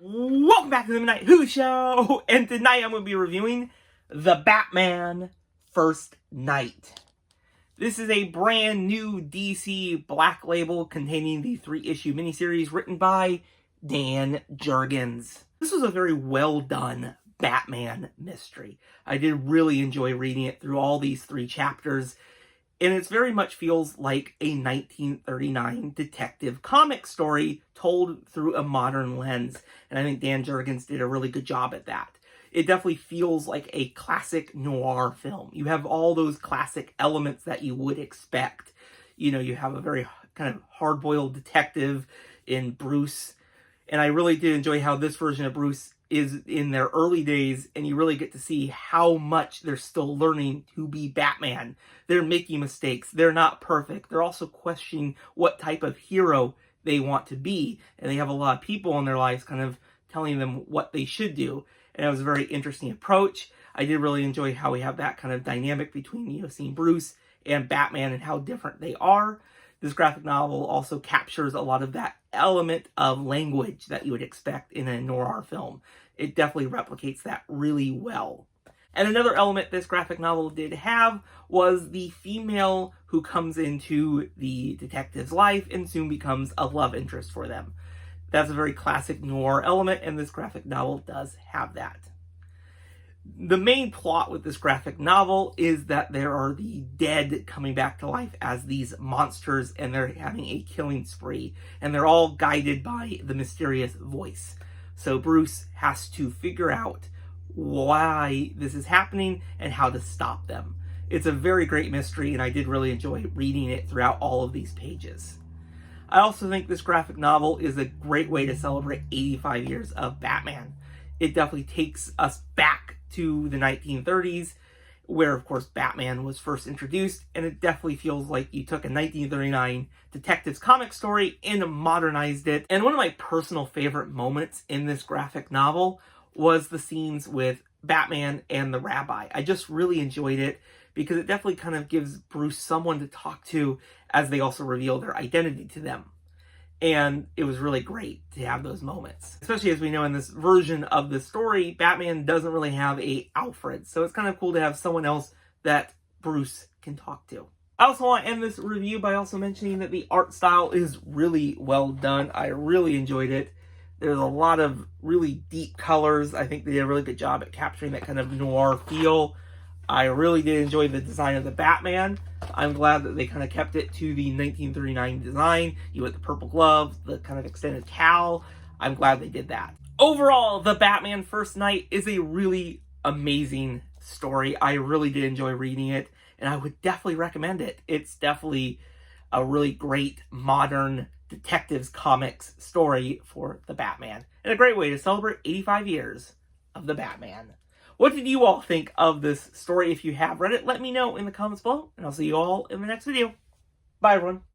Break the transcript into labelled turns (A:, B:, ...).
A: Welcome back to the Midnight Who Show, and tonight I'm going to be reviewing The Batman First Knight. This is a brand new DC Black Label containing the 3-issue miniseries written by Dan Jurgens. This was a very well done Batman mystery. I did really enjoy reading it through all these 3 chapters. And it very much feels like a 1939 detective comic story told through a modern lens. And I think Dan Jurgens did a really good job at that. It definitely feels like a classic noir film. You have all those classic elements that you would expect. You know, you have a very kind of hard-boiled detective in Bruce. And I really did enjoy how this version of Bruce is in their early days, and you really get to see how much they're still learning to be Batman. They're making mistakes. They're not perfect. They're also questioning what type of hero they want to be, and they have a lot of people in their lives kind of telling them what they should do. And it was a very interesting approach. I did really enjoy how we have that kind of dynamic between, you know, seeing Bruce and Batman and how different they are. This graphic novel also captures a lot of that element of language that you would expect in a noir film. It definitely replicates that really well. And another element this graphic novel did have was the female who comes into the detective's life and soon becomes a love interest for them. That's a very classic noir element, and this graphic novel does have that. The main plot with this graphic novel is that there are the dead coming back to life as these monsters, and they're having a killing spree, and they're all guided by the mysterious voice. So Bruce has to figure out why this is happening and how to stop them. It's a very great mystery, and I did really enjoy reading it throughout all of these pages. I also think this graphic novel is a great way to celebrate 85 years of Batman. It definitely takes us back to the 1930s, where, of course, Batman was first introduced, and it definitely feels like you took a 1939 detective's comic story and modernized it. And one of my personal favorite moments in this graphic novel was the scenes with Batman and the Rabbi. I just really enjoyed it because it definitely kind of gives Bruce someone to talk to as they also reveal their identity to them. And it was really great to have those moments. Especially as we know in this version of the story, Batman doesn't really have a Alfred. So it's kind of cool to have someone else that Bruce can talk to. I also want to end this review by also mentioning that the art style is really well done. I really enjoyed it. There's a lot of really deep colors. I think they did a really good job at capturing that kind of noir feel. I really did enjoy the design of the Batman. I'm glad that they kind of kept it to the 1939 design. You with the purple gloves, the kind of extended cowl. I'm glad they did that. Overall, The Batman First Knight is a really amazing story. I really did enjoy reading it, and I would definitely recommend it. It's definitely a really great modern detectives comics story for the Batman, and a great way to celebrate 85 years of the Batman. What did you all think of this story? If you have read it, let me know in the comments below, and I'll see you all in the next video. Bye, everyone.